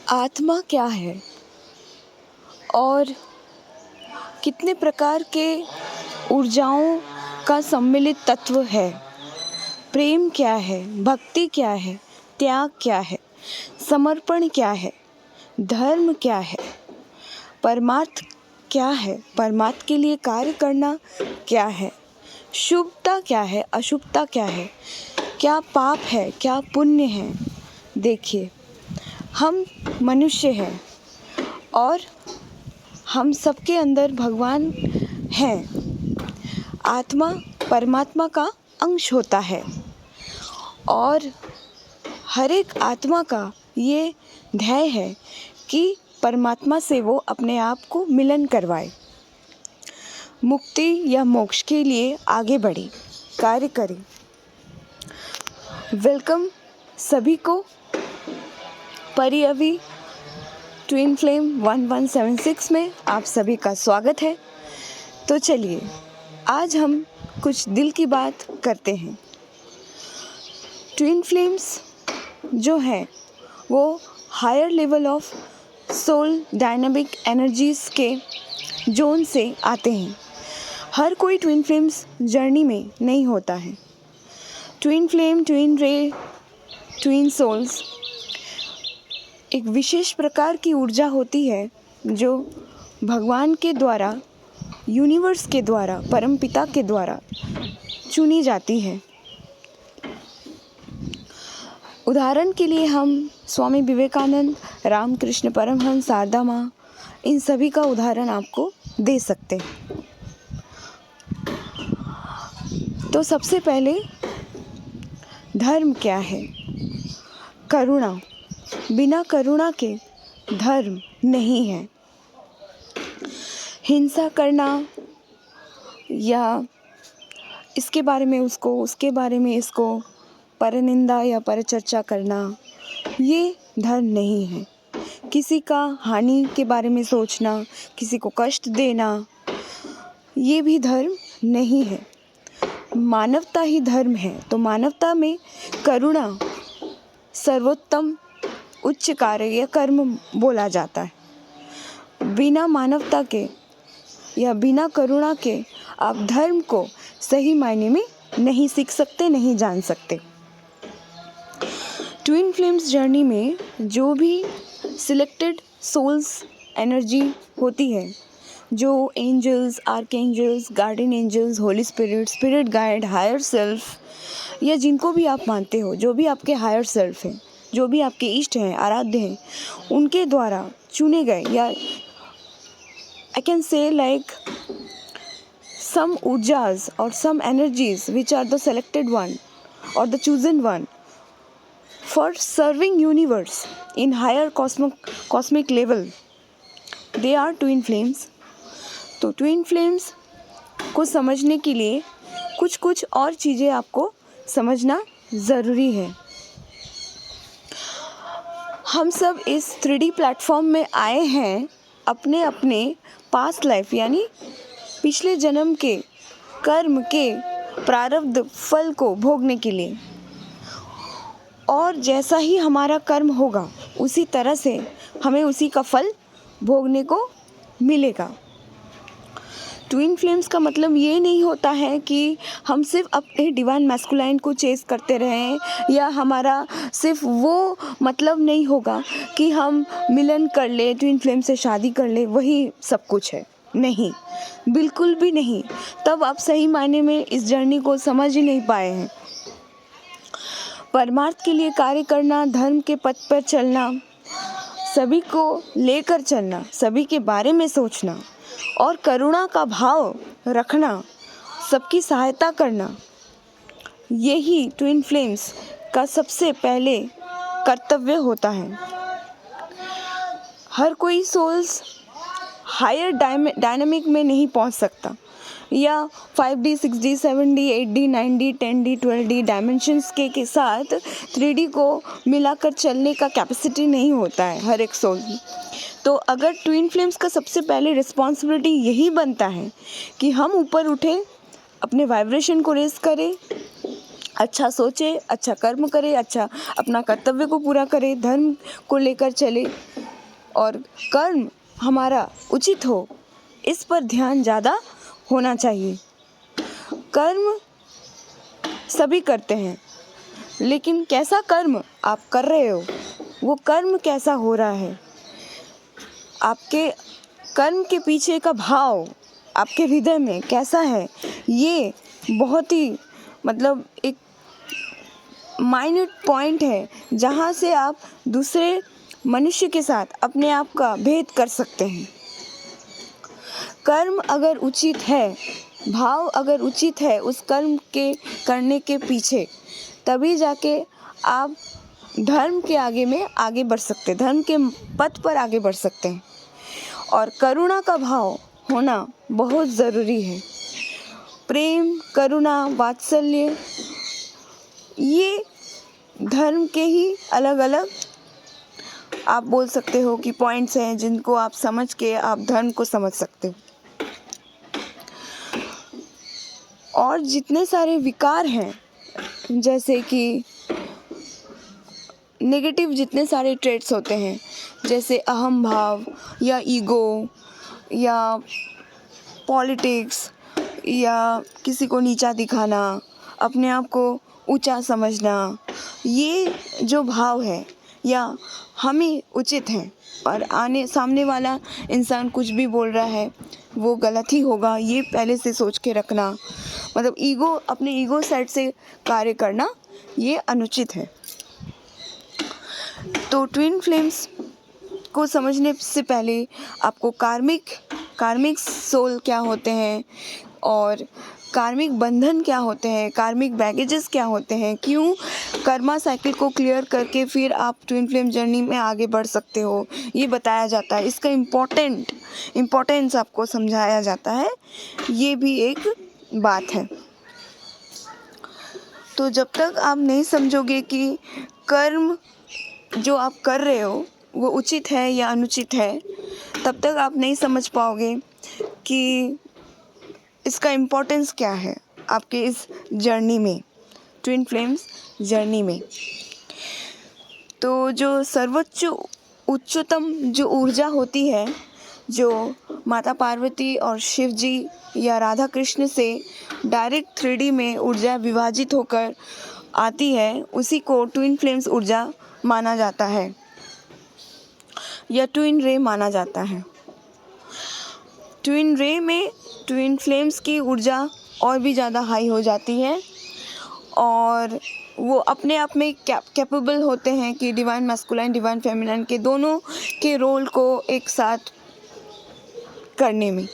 आत्मा क्या है और कितने प्रकार के ऊर्जाओं का सम्मिलित तत्व है। प्रेम क्या है, भक्ति क्या है, त्याग क्या है, समर्पण क्या है, धर्म क्या है, परमार्थ क्या है, परमार्थ के लिए कार्य करना क्या है, शुभता क्या है, अशुभता क्या है, क्या पाप है, क्या पुण्य है। देखिए, हम मनुष्य हैं और हम सबके अंदर भगवान हैं। आत्मा परमात्मा का अंश होता है और हर एक आत्मा का ये ध्येय है कि परमात्मा से वो अपने आप को मिलन करवाए, मुक्ति या मोक्ष के लिए आगे बढ़े, कार्य करे। वेलकम सभी को परिअवी ट्विन फ्लेम 1176 में आप सभी का स्वागत है। तो चलिए आज हम कुछ दिल की बात करते हैं। ट्विन फ्लेम्स जो हैं वो higher level of soul dynamic energies के जोन से आते हैं। हर कोई ट्विन फ्लेम्स जर्नी में नहीं होता है। ट्विन फ्लेम, ट्विन रे, ट्विन सोल्स एक विशेष प्रकार की ऊर्जा होती है जो भगवान के द्वारा, यूनिवर्स के द्वारा, परमपिता के द्वारा चुनी जाती है। उदाहरण के लिए हम स्वामी विवेकानंद, रामकृष्ण परमहंस, शारदा माँ, इन सभी का उदाहरण आपको दे सकते हैं। तो सबसे पहले धर्म क्या है? करुणा। बिना करुणा के धर्म नहीं है। हिंसा करना या इसके बारे में उसको, उसके बारे में इसको, परनिंदा या परचर्चा करना, ये धर्म नहीं है। किसी का हानि के बारे में सोचना, किसी को कष्ट देना, ये भी धर्म नहीं है। मानवता ही धर्म है। तो मानवता में करुणा सर्वोत्तम उच्च कार्य या कर्म बोला जाता है। बिना मानवता के या बिना करुणा के आप धर्म को सही मायने में नहीं सीख सकते, नहीं जान सकते। ट्विन फ्लेम्स जर्नी में जो भी सिलेक्टेड सोल्स एनर्जी होती है, जो angels, archangels, guardian angels, holy spirit, spirit guide, higher self या जिनको भी आप मानते हो, जो भी आपके हायर सेल्फ हैं, जो भी आपके इष्ट हैं, आराध्य हैं, उनके द्वारा चुने गए या I can say like some urjas or some energies which are the selected one or the chosen one for serving universe in higher cosmic level, they are twin flames. तो twin flames को समझने के लिए कुछ और चीज़ें आपको समझना ज़रूरी है। हम सब इस 3D प्लेटफॉर्म में आए हैं अपने अपने पास्ट लाइफ यानी पिछले जन्म के कर्म के प्रारब्ध फल को भोगने के लिए, और जैसा ही हमारा कर्म होगा उसी तरह से हमें उसी का फल भोगने को मिलेगा। ट्विन फ्लेम्स का मतलब ये नहीं होता है कि हम सिर्फ अपने डिवाइन मैस्कुलाइन को चेस करते रहें, या हमारा सिर्फ वो मतलब नहीं होगा कि हम मिलन कर ले, ट्विन फ्लेम से शादी कर ले, वही सब कुछ है। नहीं, बिल्कुल भी नहीं। तब आप सही मायने में इस जर्नी को समझ ही नहीं पाए हैं। परमार्थ के लिए कार्य करना, धर्म के पथ पर चलना, सभी को लेकर चलना, सभी के बारे में सोचना और करुणा का भाव रखना, सबकी सहायता करना, यही ट्विन फ्लेम्स का सबसे पहले कर्तव्य होता है। हर कोई सोल्स हायर डायनामिक में नहीं पहुंच सकता, या 5D, 6D, 7D, 8D, 9D, 10D, 12D dimensions के साथ 3D को मिलाकर चलने का कैपेसिटी नहीं होता है हर एक सोल में। तो अगर ट्विन फ्लेम्स का सबसे पहले रिस्पॉन्सिबिलिटी यही बनता है कि हम ऊपर उठें, अपने वाइब्रेशन को रेस करें, अच्छा सोचे, अच्छा कर्म करे, अच्छा अपना कर्तव्य को पूरा करे, धर्म को लेकर चले, और कर्म हमारा उचित हो, इस पर ध्यान ज़्यादा होना चाहिए। कर्म सभी करते हैं, लेकिन कैसा कर्म आप कर रहे हो, वो कर्म कैसा हो रहा है, आपके कर्म के पीछे का भाव आपके हृदय में कैसा है, ये बहुत ही एक माइन्यूट पॉइंट है जहाँ से आप दूसरे मनुष्य के साथ अपने आप का भेद कर सकते हैं। कर्म अगर उचित है, भाव अगर उचित है उस कर्म के करने के पीछे, तभी जाके आप धर्म के आगे बढ़ सकते हैं, धर्म के पथ पर आगे बढ़ सकते हैं। और करुणा का भाव होना बहुत ज़रूरी है। प्रेम, करुणा, वात्सल्य, ये धर्म के ही अलग अलग आप बोल सकते हो कि पॉइंट्स हैं जिनको आप समझ के आप धर्म को समझ सकते हो। और जितने सारे विकार हैं, जैसे कि नेगेटिव जितने सारे ट्रेट्स होते हैं, जैसे अहम भाव या ईगो या पॉलिटिक्स या किसी को नीचा दिखाना, अपने आप को ऊंचा समझना, ये जो भाव है या हमें उचित है और सामने वाला इंसान कुछ भी बोल रहा है वो गलत ही होगा, ये पहले से सोच के रखना, ईगो, अपने ईगो साइड से कार्य करना, ये अनुचित है। तो ट्विन फ्लेम्स को समझने से पहले आपको कार्मिक सोल क्या होते हैं और कार्मिक बंधन क्या होते हैं, कार्मिक बैगेजेस क्या होते हैं, क्यों कर्मा साइकिल को क्लियर करके फिर आप ट्विन फ्लेम जर्नी में आगे बढ़ सकते हो, ये बताया जाता है। इसका इम्पोर्टेंस आपको समझाया जाता है, ये भी एक बात है। तो जब तक आप नहीं समझोगे कि कर्म जो आप कर रहे हो वो उचित है या अनुचित है, तब तक आप नहीं समझ पाओगे कि इसका इम्पोर्टेंस क्या है आपके इस जर्नी में, ट्विन फ्लेम्स जर्नी में। तो जो सर्वोच्च उच्चतम जो ऊर्जा होती है, जो माता पार्वती और शिव जी या राधा कृष्ण से डायरेक्ट 3D में ऊर्जा विभाजित होकर आती है, उसी को ट्विन फ्लेम्स ऊर्जा माना जाता है या ट्विन रे माना जाता है। ट्विन रे में ट्विन फ्लेम्स की ऊर्जा और भी ज़्यादा हाई हो जाती है और वो अपने आप में कैपेबल होते हैं कि डिवाइन मैस्कुलाइन, डिवाइन फेमिनाइन के दोनों के रोल को एक साथ करने में।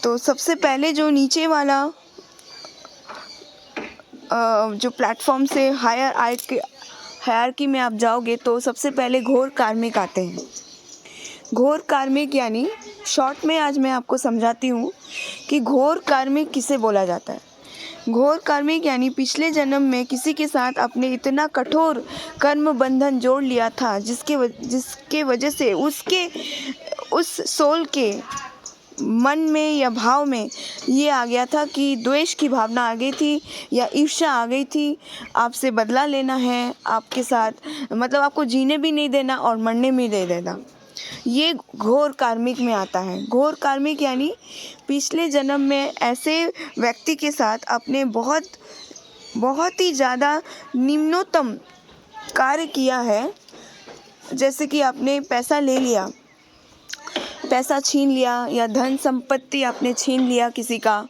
तो सबसे पहले जो नीचे वाला जो प्लेटफॉर्म से हायरार्की में आप जाओगे तो सबसे पहले घोर कार्मिक आते हैं। घोर कार्मिक यानी शॉर्ट में आज मैं आपको समझाती हूँ कि घोर कार्मिक किसे बोला जाता है। घोर कार्मिक यानी पिछले जन्म में किसी के साथ आपने इतना कठोर कर्म बंधन जोड़ लिया था जिसके वजह से उस सोल के मन में या भाव में ये आ गया था कि द्वेष की भावना आ गई थी या ईर्ष्या आ गई थी, आपसे बदला लेना है, आपके साथ आपको जीने भी नहीं देना और मरने भी नहीं देना। ये घोर कार्मिक में आता है। घोर कार्मिक यानी पिछले जन्म में ऐसे व्यक्ति के साथ आपने बहुत ही ज़्यादा निम्नतम कार्य किया है, जैसे कि आपने पैसा ले लिया, पैसा छीन लिया या धन संपत्ति आपने छीन लिया किसी का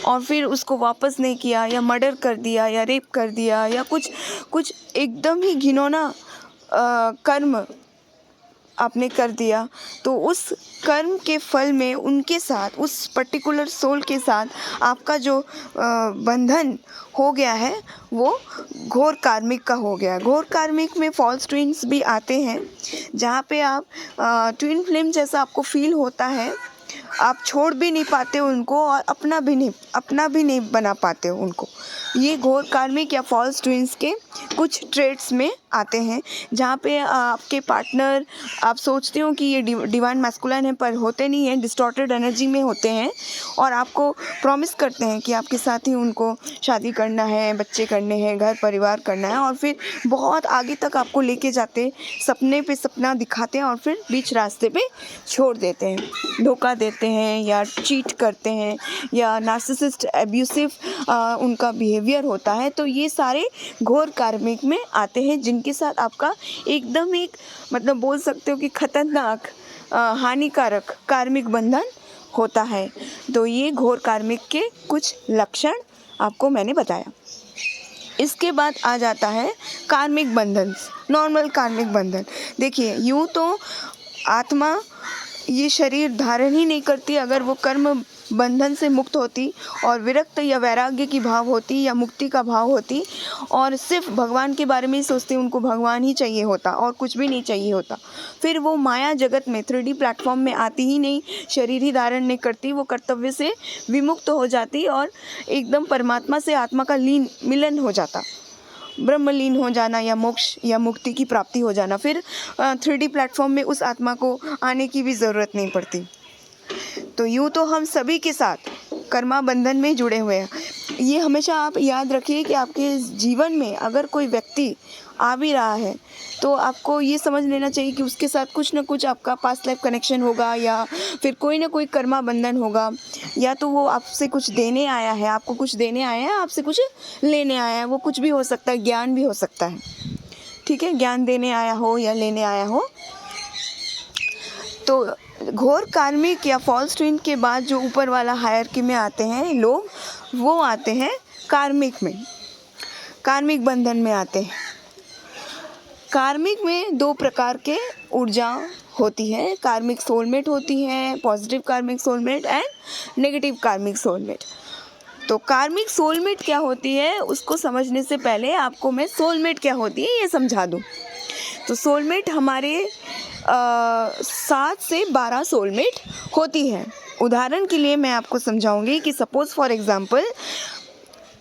और फिर उसको वापस नहीं किया या मर्डर कर दिया या रेप कर दिया या कुछ एकदम ही घिनौना कर्म आपने कर दिया। तो उस कर्म के फल में उनके साथ, उस पर्टिकुलर सोल के साथ आपका जो बंधन हो गया है वो घोर कार्मिक का हो गया। घोर कार्मिक में फॉल्स ट्विन्स भी आते हैं, जहाँ पे आप ट्विन फ्लेम जैसा आपको फील होता है आप छोड़ भी नहीं पाते उनको और अपना भी नहीं बना पाते हो उनको। ये घोर कार्मिक या फॉल्स ट्विंस के कुछ ट्रेट्स में आते हैं, जहाँ पे आपके पार्टनर, आप सोचते हो कि ये डिवाइन मैस्कुलाइन है पर होते नहीं हैं, डिस्टॉर्टेड एनर्जी में होते हैं और आपको प्रॉमिस करते हैं कि आपके साथ ही उनको शादी करना है, बच्चे करने हैं, घर परिवार करना है, और फिर बहुत आगे तक आपको लेके जाते, सपने पे सपना दिखाते हैं और फिर बीच रास्ते पे छोड़ देते हैं, धोखा देते हैं या चीट करते हैं या नार्सिसिस्ट एब्यूसिव उनका बिहेवियर होता है। तो ये सारे घोर कार्मिक में आते हैं, जिनके साथ आपका एकदम एक मतलब बोल सकते हो कि खतरनाक हानिकारक कार्मिक बंधन होता है। तो ये घोर कार्मिक के कुछ लक्षण आपको मैंने बताया। इसके बाद आ जाता है कार्मिक बंधन, नॉर्मल कार्मिक बंधन। देखिए, यूँ तो आत्मा ये शरीर धारण ही नहीं करती अगर वो कर्म बंधन से मुक्त होती और विरक्त या वैराग्य की भाव होती या मुक्ति का भाव होती और सिर्फ भगवान के बारे में ही सोचती, उनको भगवान ही चाहिए होता और कुछ भी नहीं चाहिए होता, फिर वो माया जगत में 3D प्लेटफॉर्म में आती ही नहीं, शरीर ही धारण नहीं करती, वो कर्तव्य से विमुक्त हो जाती और एकदम परमात्मा से आत्मा का मिलन हो जाता, ब्रह्मलीन हो जाना या मोक्ष या मुक्ति की प्राप्ति हो जाना। फिर 3D प्लेटफॉर्म में उस आत्मा को आने की भी ज़रूरत नहीं पड़ती। तो यूँ तो हम सभी के साथ कर्मा बंधन में जुड़े हुए हैं। ये हमेशा आप याद रखिए कि आपके जीवन में अगर कोई व्यक्ति आ भी रहा है तो आपको ये समझ लेना चाहिए कि उसके साथ कुछ ना कुछ आपका पास्ट लाइफ कनेक्शन होगा या फिर कोई ना कोई कर्मा बंधन होगा, या तो वो आपसे कुछ देने आया है, आपको कुछ देने आया है, आपसे कुछ लेने आया है, वो कुछ भी हो सकता है, ज्ञान भी हो सकता है, ठीक है, ज्ञान देने आया हो या लेने आया हो। तो घोर कार्मिक या फॉल्स ट्विन के बाद जो ऊपर वाला हायरार्की में आते हैं लोग, वो आते हैं कार्मिक में, कार्मिक बंधन में आते हैं। कार्मिक में 2 प्रकार के ऊर्जा होती है, कार्मिक सोलमेट होती है, पॉजिटिव कार्मिक सोलमेट एंड नेगेटिव कार्मिक सोलमेट। तो कार्मिक सोलमेट क्या होती है उसको समझने से पहले आपको मैं सोलमेट क्या होती है ये समझा दूँ। तो सोलमेट हमारे 7 से 12 सोलमेट होती है। उदाहरण के लिए मैं आपको समझाऊंगी कि सपोज़ फॉर एग्ज़ाम्पल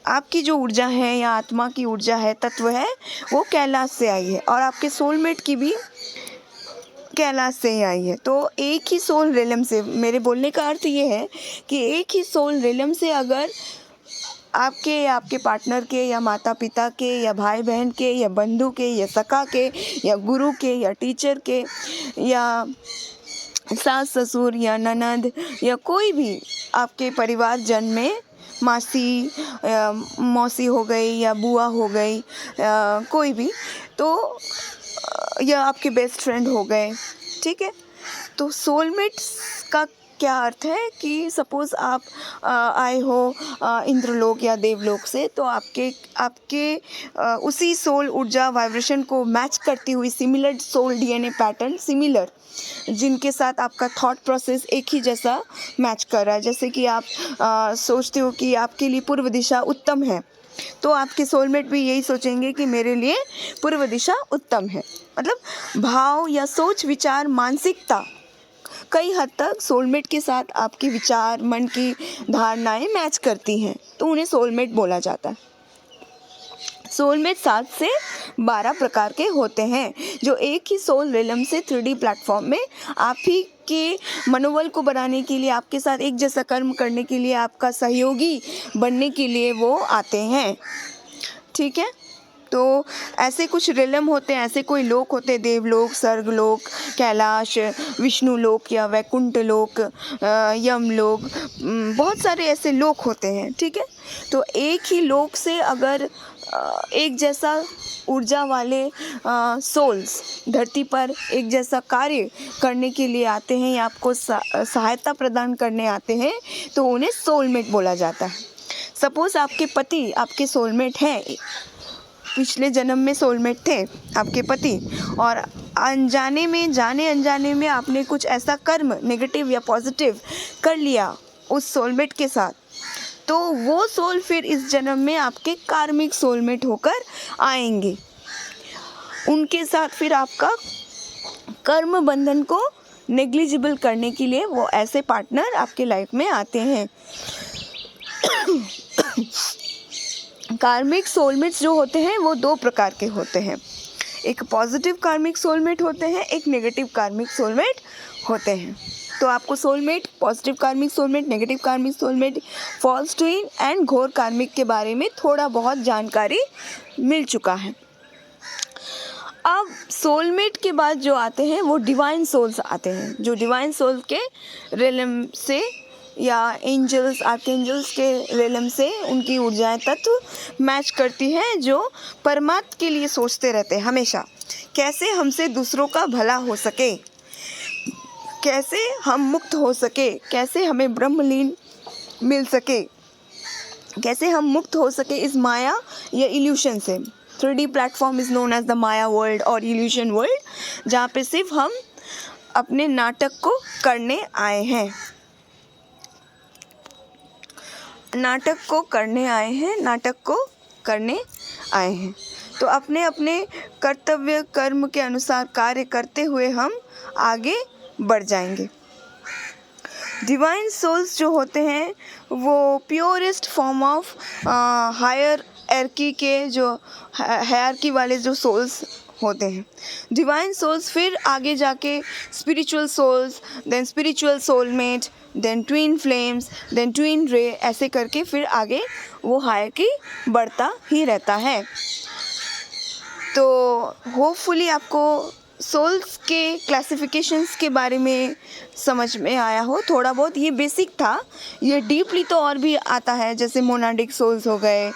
आपकी जो ऊर्जा है या आत्मा की ऊर्जा है, तत्व है, वो कैलाश से आई है और आपके सोलमेट की भी कैलाश से ही आई है। तो एक ही सोल रिलम से, मेरे बोलने का अर्थ ये है कि एक ही सोल रिलम से अगर आपके या आपके पार्टनर के या माता पिता के या भाई बहन के या बंधु के या सखा के या गुरु के या टीचर के या सास ससुर या ननद या कोई भी आपके परिवार जन में मासी मौसी हो गई या बुआ हो गई, कोई भी, तो या आपके बेस्ट फ्रेंड हो गए, ठीक है। तो सोलमेट्स का क्या अर्थ है कि सपोज़ आप आए हो इंद्रलोक या देवलोक से, तो आपके उसी सोल ऊर्जा वाइब्रेशन को मैच करती हुई similar soul DNA pattern, similar, जिनके साथ आपका थॉट प्रोसेस एक ही जैसा मैच कर रहा है। जैसे कि आप सोचते हो कि आपके लिए पूर्व दिशा उत्तम है, तो आपके सोलमेट भी यही सोचेंगे कि मेरे लिए पूर्व दिशा उत्तम है। मतलब भाव या सोच विचार मानसिकता कई हद तक सोलमेट के साथ आपके विचार, मन की धारणाएं मैच करती हैं, तो उन्हें सोलमेट बोला जाता है। सोलमेट 7 से 12 प्रकार के होते हैं, जो एक ही सोल रिलम से 3D प्लेटफॉर्म में आप ही के मनोबल को बढ़ाने के लिए, आपके साथ एक जैसा कर्म करने के लिए, आपका सहयोगी बनने के लिए वो आते हैं, ठीक है। तो ऐसे कुछ रिलम होते हैं, ऐसे कोई लोक होते हैं, देवलोक, स्वर्गलोक, कैलाश, विष्णु लोक या वैकुंठ लोक, यमलोक, बहुत सारे ऐसे लोक होते हैं, ठीक है। तो एक ही लोक से अगर एक जैसा ऊर्जा वाले सोल्स धरती पर एक जैसा कार्य करने के लिए आते हैं या आपको सहायता प्रदान करने आते हैं, तो उन्हें सोलमेट बोला जाता है। सपोज़ आपके पति आपके सोलमेट हैं, पिछले जन्म में सोलमेट थे आपके पति, और अनजाने में, जाने अनजाने में आपने कुछ ऐसा कर्म नेगेटिव या पॉजिटिव कर लिया उस सोलमेट के साथ, तो वो सोल फिर इस जन्म में आपके कार्मिक सोलमेट होकर आएंगे। उनके साथ फिर आपका कर्म बंधन को नेग्लिजिबल करने के लिए वो ऐसे पार्टनर आपके लाइफ में आते हैं। कार्मिक सोलमेट्स जो होते हैं वो 2 प्रकार के होते हैं। एक पॉजिटिव कार्मिक सोलमेट होते हैं, एक नेगेटिव कार्मिक सोलमेट होते हैं। तो आपको सोलमेट, पॉजिटिव कार्मिक सोलमेट, नेगेटिव कार्मिक सोलमेट, फॉल्स ट्विन एंड घोर कार्मिक के बारे में थोड़ा बहुत जानकारी मिल चुका है। अब सोलमेट के बाद जो आते हैं वो डिवाइन सोल्स आते हैं, जो डिवाइन सोल के रिलम से या एंजल्स, आर्कएंजल्स के रिलम से उनकी ऊर्जाएं तत्व मैच करती हैं, जो परमात्मा के लिए सोचते रहते हैं हमेशा, कैसे हमसे दूसरों का भला हो सके, कैसे हम मुक्त हो सके, कैसे हमें ब्रह्मलीन मिल सके, कैसे हम मुक्त हो सके इस माया या इल्यूशन से। 3D platform is known as the maya world और इल्यूशन वर्ल्ड, जहाँ पे सिर्फ हम अपने नाटक को करने आए हैं, नाटक को करने आए हैं। तो अपने अपने कर्तव्य कर्म के अनुसार कार्य करते हुए हम आगे बढ़ जाएंगे। डिवाइन सोल्स जो होते हैं वो प्योरेस्ट फॉर्म ऑफ हायर एर्की के जो हायरकी वाले जो सोल्स होते हैं। डिवाइन सोल्स फिर आगे जाके spiritual souls, then spiritual soulmate, then twin flames, then twin ray, ऐसे करके फिर आगे वो हायरकी बढ़ता ही रहता है। तो होपफुली आपको सोल्स के क्लासिफिकेशंस के बारे में समझ में आया हो। थोड़ा बहुत ये बेसिक था, ये डीपली तो और भी आता है, जैसे मोनाडिक सोल्स हो गए,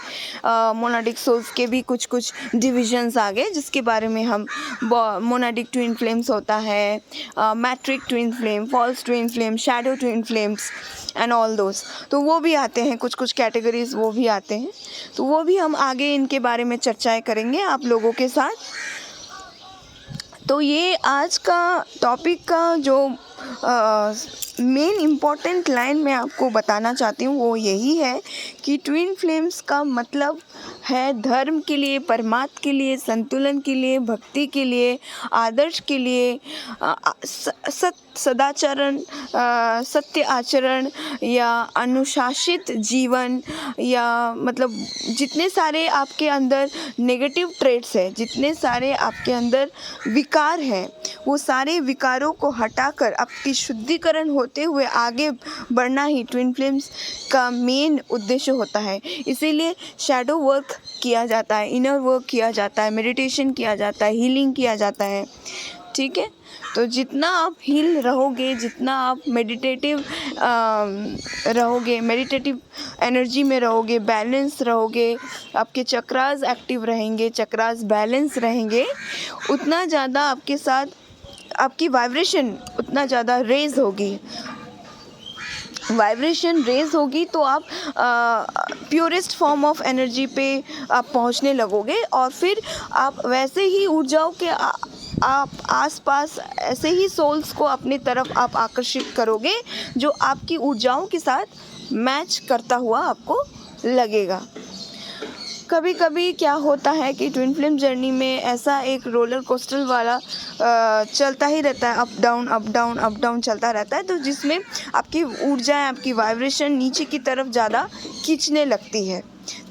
मोनाडिक सोल्स के भी कुछ कुछ डिविजन्स आ गए, जिसके बारे में हम मोनाडिक ट्विन फ्लेम्स होता है, matrix twin flame, false twin flame, shadow twin flames and all those, तो वो भी आते हैं, कुछ कुछ कैटेगरीज वो भी आते हैं। तो वो भी हम आगे इनके बारे में चर्चाएँ करेंगे आप लोगों के साथ। तो ये आज का टॉपिक का जो मेन इम्पॉर्टेंट लाइन मैं आपको बताना चाहती हूँ वो यही है कि ट्विन फ्लेम्स का मतलब है धर्म के लिए, परमात्मा के लिए, संतुलन के लिए, भक्ति के लिए, आदर्श के लिए, सदाचरण, सत्य आचरण या अनुशासित जीवन, या मतलब जितने सारे आपके अंदर नेगेटिव ट्रेट्स है, जितने सारे आपके अंदर विकार हैं, वो सारे विकारों को हटाकर आपकी शुद्धिकरण होते हुए आगे बढ़ना ही ट्विन फ्लेम्स का मेन उद्देश्य होता है। इसीलिए शैडो वर्क किया जाता है, इनर वर्क किया जाता है, मेडिटेशन किया जाता है, हीलिंग किया जाता है। ठीक है, तो जितना आप हील रहोगे, जितना आप मेडिटेटिव रहोगे, मेडिटेटिव एनर्जी में रहोगे, बैलेंस रहोगे, आपके चक्रास एक्टिव रहेंगे, चक्रास बैलेंस रहेंगे, उतना ज़्यादा आपके साथ आपकी वाइब्रेशन उतना ज़्यादा रेज होगी। वाइब्रेशन रेज होगी तो आप प्योरेस्ट फॉर्म ऑफ एनर्जी पे आप पहुंचने लगोगे, और फिर आप वैसे ही ऊर्जाओं के आप आसपास ऐसे ही सोल्स को अपनी तरफ आप आकर्षित करोगे जो आपकी ऊर्जाओं के साथ मैच करता हुआ आपको लगेगा। कभी कभी क्या होता है कि ट्विन फ्लेम जर्नी में ऐसा एक रोलर कोस्टर वाला चलता ही रहता है, up down up down up down चलता रहता है, तो जिसमें आपकी ऊर्जाएं, आपकी वाइब्रेशन नीचे की तरफ ज़्यादा खींचने लगती है।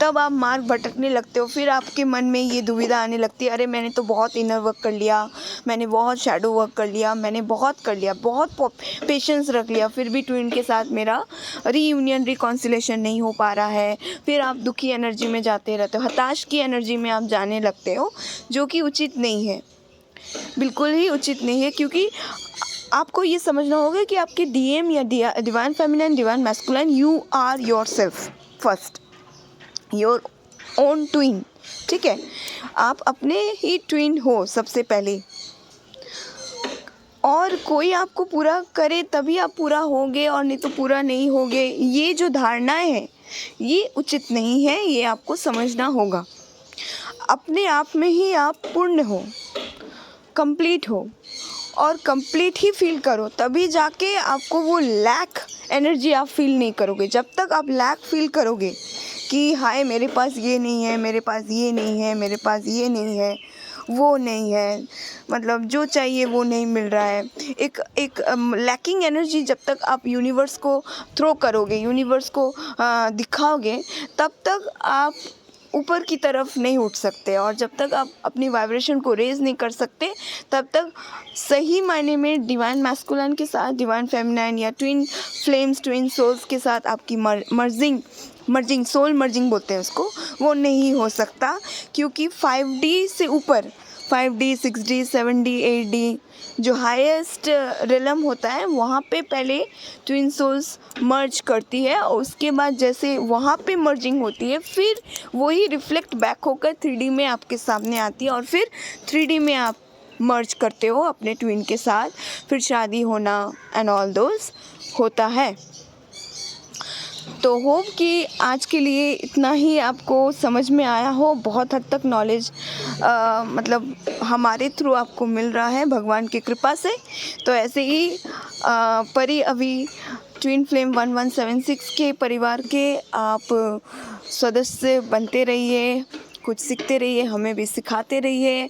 तब आप मार्ग भटकने लगते हो, फिर आपके मन में ये दुविधा आने लगती है, अरे मैंने तो बहुत इनर वर्क कर लिया, मैंने बहुत शैडो वर्क कर लिया, मैंने बहुत कर लिया, बहुत पेशेंस रख लिया, फिर भी ट्विन के साथ मेरा रीयूनियन, रिकॉन्सिलेशन नहीं हो पा रहा है। फिर आप दुखी एनर्जी में जाते रहते हो, हताश की एनर्जी में आप जाने लगते हो, जो कि उचित नहीं है, बिल्कुल ही उचित नहीं है। क्योंकि आपको ये समझना होगा कि आपके डीएम या divine feminine, divine masculine, you are yourself first, your own twin. ठीक है, आप अपने ही ट्विन हो सबसे पहले, और कोई आपको पूरा करे तभी आप पूरा होगे, और नहीं तो पूरा नहीं होगे। ये जो धारणाएं हैं ये उचित नहीं है, ये आपको समझना होगा। अपने आप में ही आप पूर्ण हो, कंप्लीट हो, और कंप्लीट ही फील करो, तभी जाके आपको वो लैक एनर्जी आप फील नहीं करोगे। जब तक आप लैक फील करोगे कि हाय मेरे पास ये नहीं है, मेरे पास ये नहीं है, मेरे पास ये नहीं है, वो नहीं है, मतलब जो चाहिए वो नहीं मिल रहा है। एक एक लैकिंग एनर्जी जब तक आप यूनिवर्स को थ्रो करोगे, यूनिवर्स को दिखाओगे, तब तक आप ऊपर की तरफ नहीं उठ सकते। और जब तक आप अपनी वाइब्रेशन को रेज़ नहीं कर सकते, तब तक सही मायने में डिवाइन मैस्कुलिन के साथ डिवाइन फेमिनाइन या ट्विन फ्लेम्स, ट्विन सोल्स के साथ आपकी मर्जिंग सोल मर्जिंग बोलते हैं उसको, वो नहीं हो सकता। क्योंकि 5D से ऊपर 5D, 6D, 7D, 8D जो हाईएस्ट रिलम होता है, वहाँ पे पहले ट्विन सोल्स मर्ज करती है, और उसके बाद जैसे वहाँ पे मर्जिंग होती है, फिर वही रिफ्लेक्ट बैक होकर 3D में आपके सामने आती है, और फिर 3D में आप मर्ज करते हो अपने ट्विन के साथ, फिर शादी होना एंड ऑल दोस होता है। तो होप कि आज के लिए इतना ही आपको समझ में आया हो। बहुत हद तक नॉलेज मतलब हमारे थ्रू आपको मिल रहा है भगवान की कृपा से। तो ऐसे ही परी अभी ट्विन फ्लेम 1176 के परिवार के आप सदस्य बनते रहिए, कुछ सीखते रहिए, हमें भी सिखाते रहिए।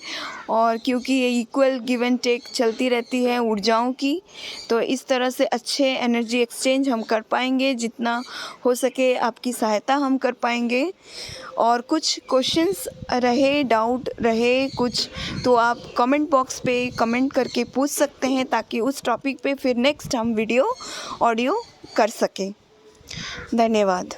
और क्योंकि ये इक्वल गिव एंड टेक चलती रहती है ऊर्जाओं की, तो इस तरह से अच्छे एनर्जी एक्सचेंज हम कर पाएंगे। जितना हो सके आपकी सहायता हम कर पाएंगे। और कुछ क्वेश्चंस रहे, डाउट रहे कुछ, तो आप कमेंट बॉक्स पे कमेंट करके पूछ सकते हैं, ताकि उस टॉपिक पे फिर नेक्स्ट हम वीडियो ऑडियो कर सकें। धन्यवाद।